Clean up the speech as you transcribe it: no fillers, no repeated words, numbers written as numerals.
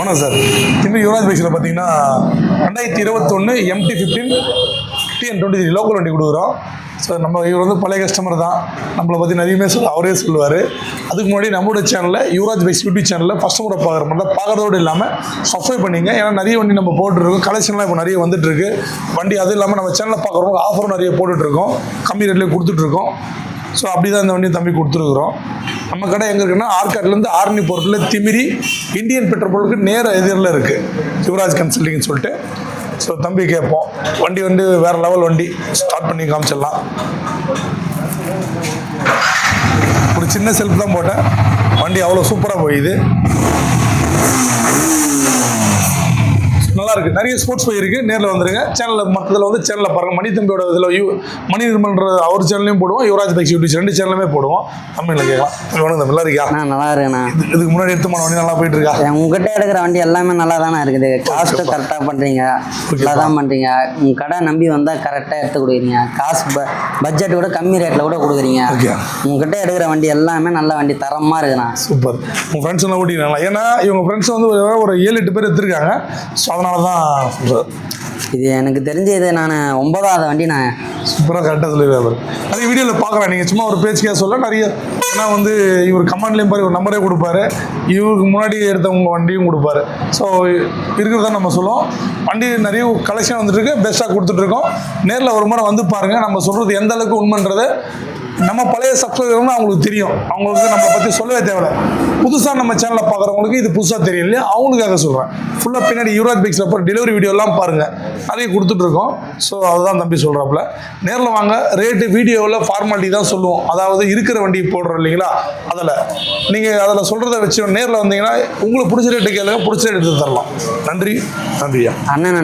வணக்கம் சார். திம்பி யுவராஜ் பைக்ஸில் பார்த்தீங்கன்னா 2021 MT-15 TN23 local வண்டி கொடுக்குறோம். ஸோ நம்ம இவர் வந்து பழைய கஸ்டமர் தான், நம்மளை பற்றி நிறையவே அவரே சொல்லுவார். அதுக்கு முன்னாடி நம்மளோட சேனலில் யுவராஜ் பைக்ஸ் யூடியூப் சேனலில் ஃபஸ்ட் முறை பார்க்குறதோடு இல்லாமல் சப்ஸ்கிரைப் பண்ணிங்க. ஏன்னா நிறைய வண்டி நம்ம போட்டுருக்கோம், கலெக்ஷன்லாம் இப்போ நிறைய வந்துட்டுருக்கு வண்டி. அதுவும் இல்லாமல் நம்ம சேனலில் பார்க்குறவங்க ஆஃபரும் நிறைய போட்டுட்ருக்கோம், கம்மி ரேட்லேயே கொடுத்துட்ருக்கோம். ஸோ அப்படி தான் இந்த வண்டியை தம்பி கொடுத்துருக்குறோம். நம்ம கடை எங்கே இருக்குன்னா ஆர்காட்லேருந்து ஆர்னி போர்ட்டில் திமிரி இந்தியன் பெட்ரோல் பங்க்கு நேர எதிரில் இருக்குது யுவராஜ் கன்சல்டிங்னு சொல்லிட்டு. ஸோ தம்பி கேட்போம், வண்டி வந்து வேறு லெவல் வண்டி, ஸ்டார்ட் பண்ணி காமிச்சிடலாம். ஒரு சின்ன செல்ஃப் தான் போட்டேன், வண்டி அவ்வளோ சூப்பராக போயிது, நல்லா இருக்குது. நிறைய ஸ்போர்ட்ஸ் பை இருக்குது, நேரில் வந்துருங்க. சேனலில் மற்றதில் வந்து சேனலில் பாருங்கள், மணி தம்பியோட இதில் மணி நிர்மல்ன்ற அவர் சேனல்லையும் போடுவோம், யுவராஜ் பைக்ஸ் யூடியூப் 2 சேனலுமே போடுவோம். தமிழில் கேட்கலாம். வணக்கம், நல்லா இருக்கியா? நல்லா இருக்குண்ணா. இதுக்கு முன்னாடி எடுத்துமான வண்டி நல்லா போயிட்டு இருக்கா? உங்ககிட்ட எடுக்கிற வண்டி எல்லாமே நல்லா தானே இருக்குது. காஸ்ட்டு கரெக்டாக பண்ணுறீங்க, நல்லா தான் பண்ணுறீங்க. உங்கள் கடை நம்பி வந்தால் கரெக்டாக எடுத்து கொடுக்குறீங்க. காசு பட்ஜெட் கூட கம்மி ரேட்டில் கூட கொடுக்குறீங்க. உங்ககிட்ட எடுக்கிற வண்டி எல்லாமே நல்ல வண்டி, தரமாக இருக்குண்ணா. சூப்பர். உங்கள் ஃப்ரெண்ட்ஸ் எல்லாம் ஓட்டிக்கலாம். ஏன்னா இவங்க ஃப்ரெண்ட்ஸ் வந்து ஒரு 7-8 பேர் எடுத்துருக்காங்க. ஸோ அதனால தான் சொல்கிறேன். இது எனக்கு தெரிஞ்ச இது நான் 9வது வண்டி. நான் சூப்பராக கரெக்டாக சொல்லிடுவார். நிறைய வீடியோவில் பார்க்குறேன், நீங்கள் சும்மா ஒரு பேச்சுக்காக சொல்ல நிறைய. ஏன்னா வந்து இவர் கமெண்ட்லேயும் பாரு, ஒரு நம்பரே கொடுப்பாரு, இவருக்கு முன்னாடி எடுத்தவங்க வண்டியும் கொடுப்பாரு. ஸோ இருக்கிறதா நம்ம சொல்லுவோம். வண்டி நிறைய கலெக்ஷன் வந்துட்டுருக்கு, பெஸ்ட்டாக கொடுத்துட்ருக்கோம். நேரில் ஒரு முறை வந்து பாருங்கள், நம்ம சொல்கிறது எந்த அளவுக்கு உண்மைன்றது நம்ம பழைய சப்ஸ்கிரைபர்னு அவங்களுக்கு தெரியும். அவங்களுக்கு நம்மளை பற்றி சொல்லவே தேவையில்லை. புதுசாக நம்ம சேனலில் பார்க்குறவங்களுக்கு இது புதுசாக தெரியும் இல்லையா, அவங்களுக்காக சொல்கிறேன். ஃபுல்லாக பின்னாடி யுவராஜ் பைக்ஸில் போகிற டெலிவரி வீடியோலாம் பாருங்கள், நிறைய கொடுத்துட்ருக்கோம். ஸோ அதுதான் தம்பி சொல்கிறாப்புல. நேரில் வாங்க, ரேட்டு வீடியோவில் ஃபார்மாலிட்டி தான் சொல்லுவோம். அதாவது இருக்கிற வண்டி போடுறோம் இல்லைங்களா, அதில் நீங்கள் அதில் சொல்கிறத வச்சு நேரில் வந்தீங்கன்னா உங்களுக்கு பிடிச்ச ரேட்டு கேளுங்க, பிடிச்ச ரேட்டு எடுத்து தரலாம். நன்றி. நன்றியா அண்ணன்.